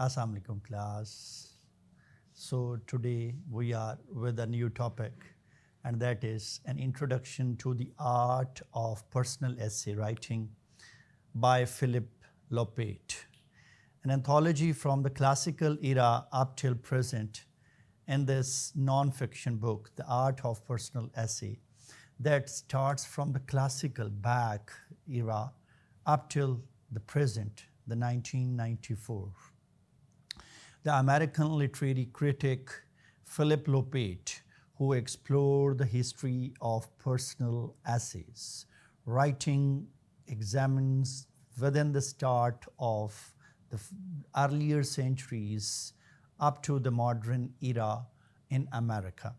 Assalamu alaikum class. So today we are with a new topic, and that is an introduction to the art of personal essay writing by Philip Lopate, an anthology from the classical era up till present. In this non-fiction book, The Art of Personal Essay, that starts from the classical back era up till the present, the 1994. The American literary critic Philip Lopate, who explored the history of personal essays, writing examines within the start of the earlier centuries up to the modern era in America.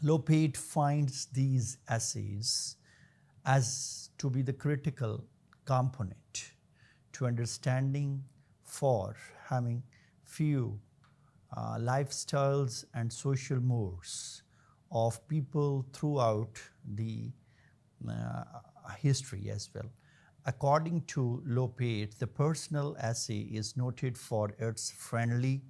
Lopate finds these essays as to be the critical component to understanding for having few lifestyles and social mores of people throughout the history as well. According to Lopate, the personal essay is noted for its friendly,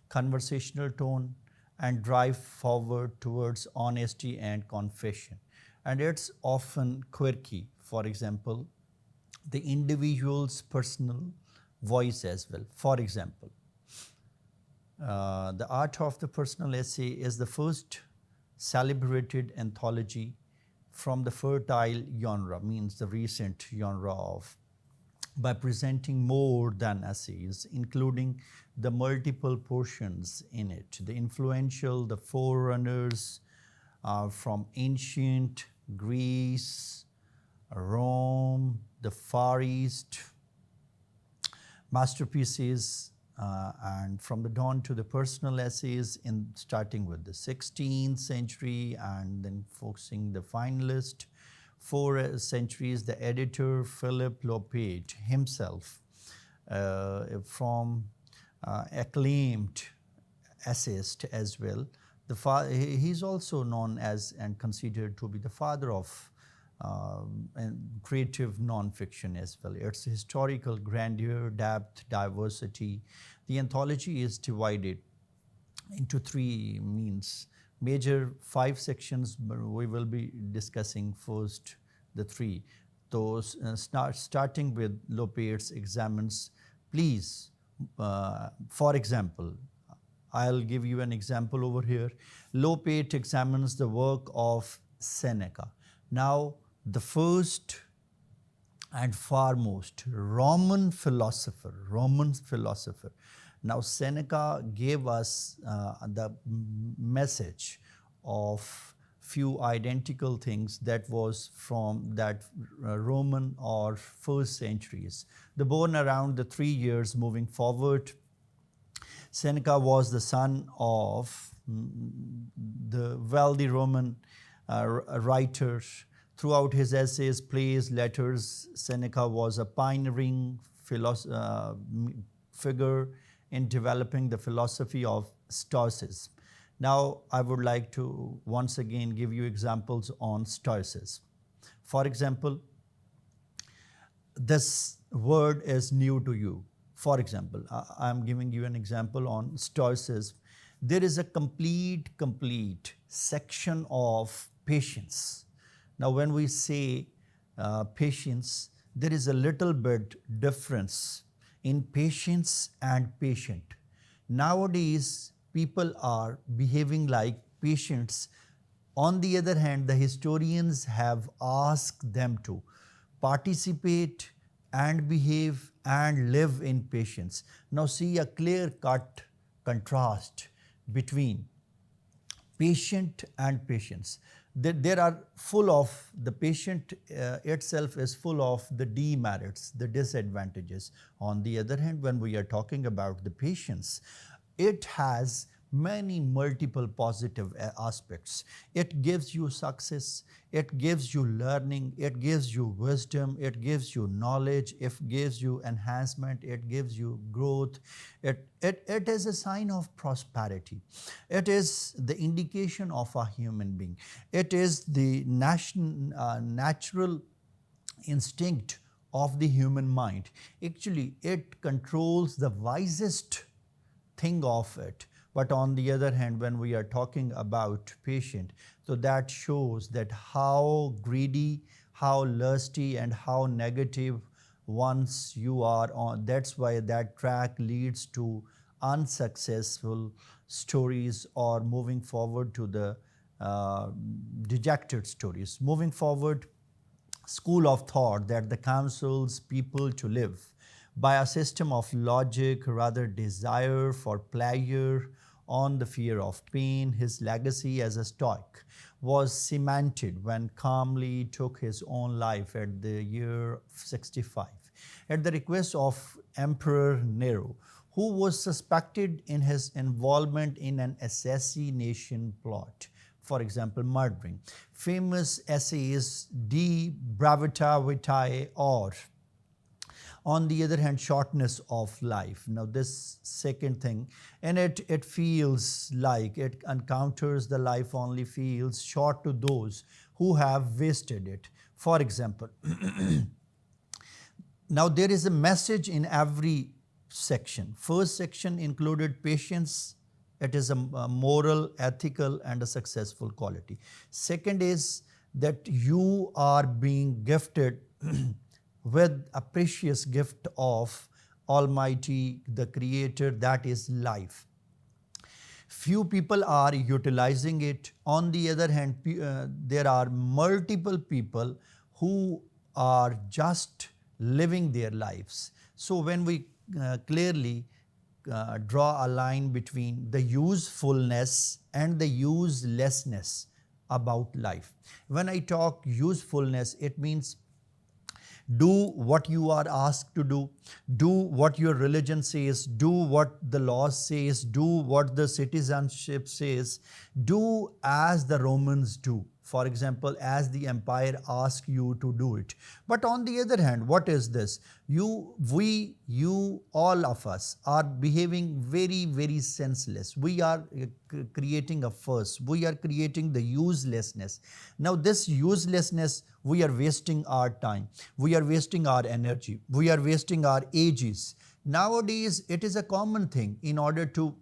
conversational tone and drive forward towards honesty and confession. And it's often quirky, for example, the individual's personal voice as well. For example, The Art of the Personal Essay is the first celebrated anthology from the fertile genre, means the recent genre of, by presenting more than essays, including the multiple portions in it, the influential, the forerunners from ancient Greece, Rome, the Far East, masterpieces, and from the dawn to the personal essays, in starting with the 16th century and then focusing the finalist 4 centuries, the editor Philip Lopate himself, from acclaimed essayist as well. He's also known as and considered to be the father of creative non-fiction as well. Its historical grandeur, depth, diversity. The anthology is divided into 3 major 5 sections, but we will be discussing first the 3. Those starting with Lopate's examines. Please, for example, I'll give you an example over here. Lopate examines the work of Seneca. Now, the first and foremost Roman philosopher. Now, Seneca gave us the message of few identical things that was from that Roman or first centuries. The born around the 3 years moving forward, Seneca was the son of the wealthy Roman writer. Throughout his essays, plays, letters, Seneca was a pioneering figure in developing the philosophy of Stoicism. Now, I would like to once again give you examples on Stoicism. For example, this word is new to you. For example, I'm giving you an example on Stoicism. There is a complete section of patience. Now, when we say patience, there is a little bit difference in patience and patient. Nowadays, people are behaving like patients. On the other hand, the historians have asked them to participate and behave and live in patience. Now, see a clear-cut contrast between patient and patience. There are full of, the patient itself is full of the demerits, the disadvantages. On the other hand, when we are talking about the patience, it has many multiple positive aspects. It gives you success, it gives you learning, it gives you wisdom, it gives you knowledge, it gives you enhancement, it gives you growth. It is a sign of prosperity. It is the indication of a human being. It is the natural instinct of the human mind. Actually, it controls the wisest thing of it. But on the other hand, when we are talking about patient, so that shows that how greedy, how lusty, and how negative once you are on. That's why that track leads to unsuccessful stories or moving forward to the dejected stories. Moving forward, school of thought that the counsels people to live by a system of logic rather desire for pleasure on the fear of pain. His legacy as a stoic was cemented when calmly took his own life at the year 65 at the request of Emperor Nero, who was suspected in his involvement in an assassination plot, for example, murdering. Famous essays De Bravita Vitae or on the other hand, shortness of life. Now this second thing, and it feels like it encounters the life only feels short to those who have wasted it. For example, now there is a message in every section. First section included patience. It is a moral, ethical, and a successful quality. Second is that you are being gifted with a precious gift of Almighty, the Creator, that is life. Few people are utilizing it. On the other hand, there are multiple people who are just living their lives. So when we clearly draw a line between the usefulness and the uselessness about life. When I talk usefulness, it means do what you are asked to do what your religion says, do what the laws says, do what the citizenship says, do as the Romans do. For example, as the empire asks you to do it. But on the other hand, what is this? You, all of us are behaving very, very senseless. We are creating a fuss. We are creating the uselessness. Now this uselessness, we are wasting our time. We are wasting our energy. We are wasting our ages. Nowadays, it is a common thing in order to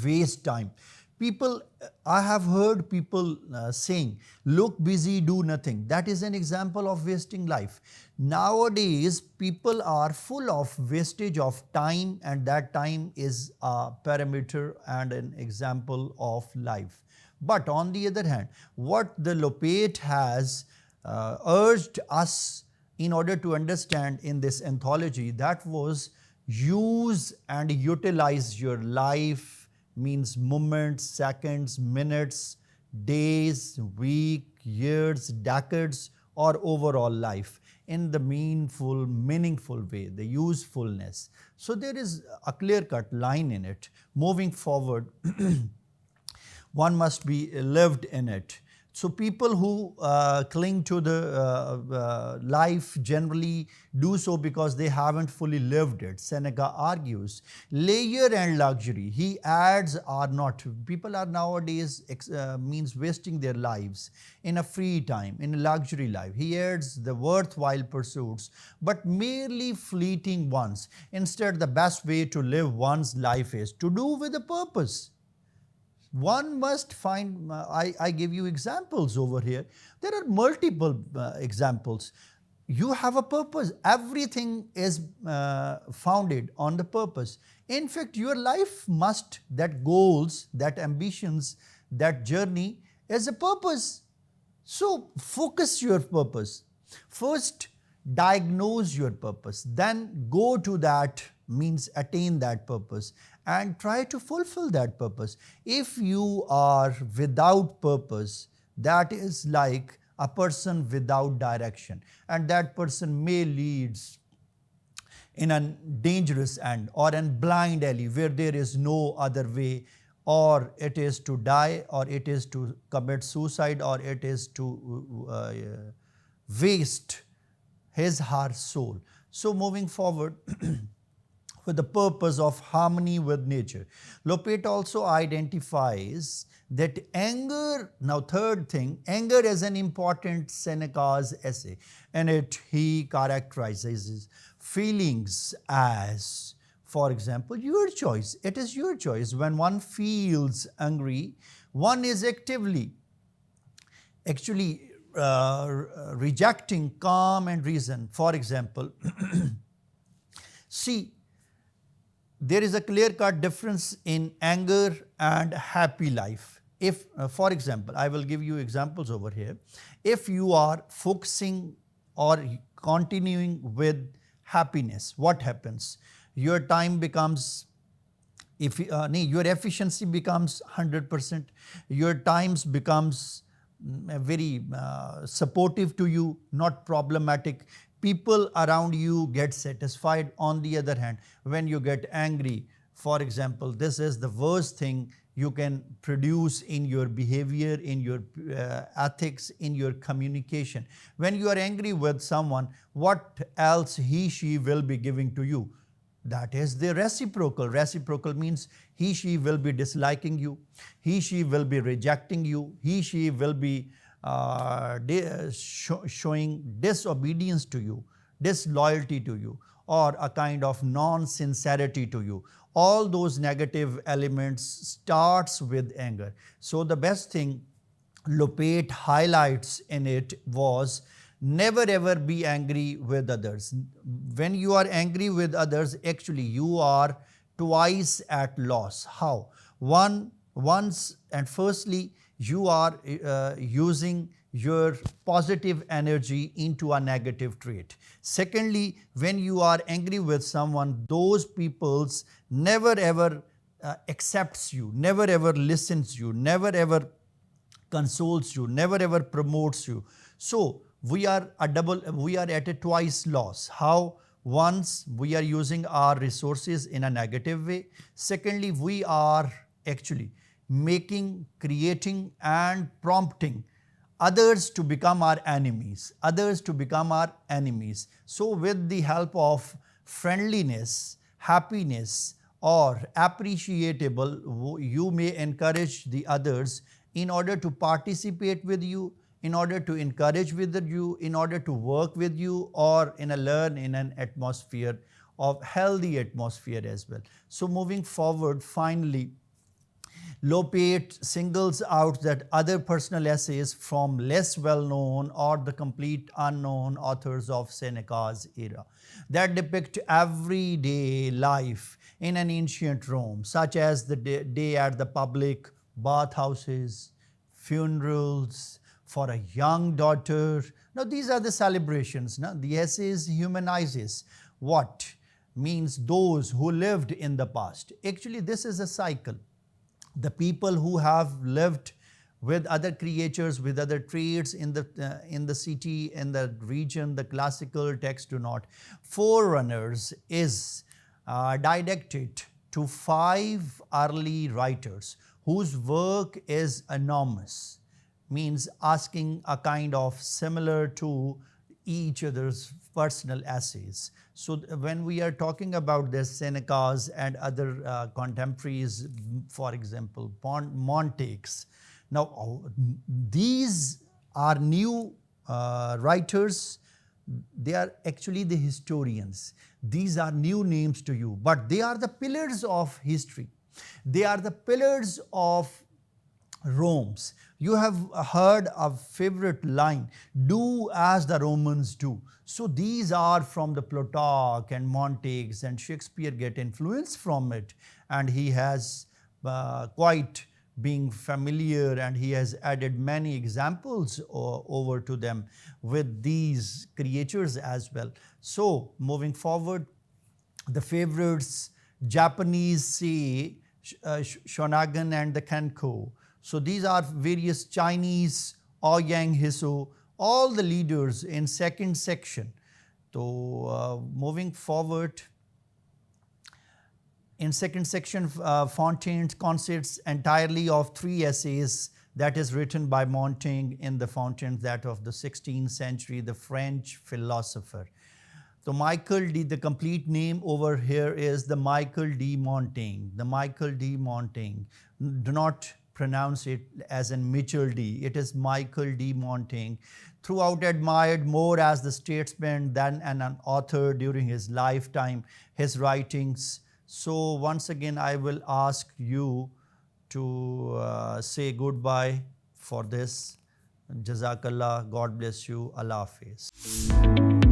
waste time. People, I have heard people saying, look busy, do nothing. That is an example of wasting life. Nowadays, people are full of wastage of time, and that time is a parameter and an example of life. But on the other hand, what the Lopate has urged us in order to understand in this anthology, that was use and utilize your life, means moments, seconds, minutes, days, week, years, decades, or overall life in the meaningful way, the usefulness. So there is a clear-cut line in it. Moving forward, one must be lived in it. So people who cling to the life generally do so because they haven't fully lived it. Seneca argues, leisure and luxury, he adds, are not. People are nowadays means wasting their lives in a free time, in a luxury life. He adds the worthwhile pursuits, but merely fleeting ones. Instead, the best way to live one's life is to do with a purpose. One must find, I give you examples over here. There are multiple examples. You have a purpose. Everything is founded on the purpose. In fact, your life must, that goals, that ambitions, that journey is a purpose. So focus your purpose. First, diagnose your purpose. Then go to that, means attain that purpose, and try to fulfill that purpose. If you are without purpose, that is like a person without direction, and that person may lead in a dangerous end or a blind alley where there is no other way, or it is to die, or it is to commit suicide, or it is to waste his her soul. So moving forward, with the purpose of harmony with nature. Lopate also identifies that anger, now third thing, anger is an important Seneca's essay. In it, he characterizes feelings as, for example, your choice. It is your choice. When one feels angry, one is actually rejecting calm and reason. For example, see, there is a clear-cut difference in anger and happy life. If, for example, I will give you examples over here. If you are focusing or continuing with happiness, what happens? Your time becomes, your efficiency becomes 100%, your times becomes very supportive to you, not problematic. People around you get satisfied. On the other hand, when you get angry, for example, this is the worst thing you can produce in your behavior, in your ethics, in your communication. When you are angry with someone, what else he, she will be giving to you? That is the reciprocal. Reciprocal means he, she will be disliking you, he, she will be rejecting you, he, she will be showing disobedience to you, disloyalty to you, or a kind of non-sincerity to you. All those negative elements starts with anger. So the best thing Lopate highlights in it was, never ever be angry with others. When you are angry with others, actually you are twice at loss. How? Once and firstly, you are using your positive energy into a negative trait. Secondly, when you are angry with someone, those peoples never ever accepts you, never ever listens you, never ever consoles you, never ever promotes you. So we are at a twice loss. How? Once, we are using our resources in a negative way. Secondly, we are actually creating and prompting others to become our enemies, So with the help of friendliness, happiness, or appreciable, you may encourage the others in order to participate with you, in order to encourage with you, in order to work with you, or learn in an atmosphere of healthy atmosphere as well. So moving forward, finally, Lopate singles out that other personal essays from less well-known or the complete unknown authors of Seneca's era that depict everyday life in an ancient Rome, such as the day at the public bathhouses, funerals for a young daughter. Now these are the celebrations. Now the essays humanizes what means those who lived in the past. Actually, this is a cycle. The people who have lived with other creatures, with other traits in the city, in the region, the classical texts do not. Forerunners is didacted to 5 early writers whose work is enormous, means asking a kind of similar to each other's personal essays. So when we are talking about this Seneca's and other contemporaries, for example, Montagues, now these are new writers. They are actually the historians. These are new names to you, but they are the pillars of history. They are the pillars of Rome's. You have heard a favorite line, do as the Romans do. So these are from the Plutarch and Montagues, and Shakespeare get influence from it, and he has quite being familiar, and he has added many examples over to them with these creatures as well. So moving forward, the favorites, Japanese say Shonagon and the Kenko. So these are various Chinese, Ouyang Hiso, all the leaders in second section. So moving forward, in second section, Fontaine consists entirely of 3 essays that is written by Montaigne in the Fontaine, that of the 16th century, the French philosopher. So Michael D, the complete name over here is the Michael D. Montaigne. The Michael D. Montaigne. Do not pronounce it as in Mitchell D. It is Michael D. Montague, throughout admired more as the statesman than an author during his lifetime, his writings. So once again, I will ask you to say goodbye for this. Jazakallah. God bless you. Allah Hafiz.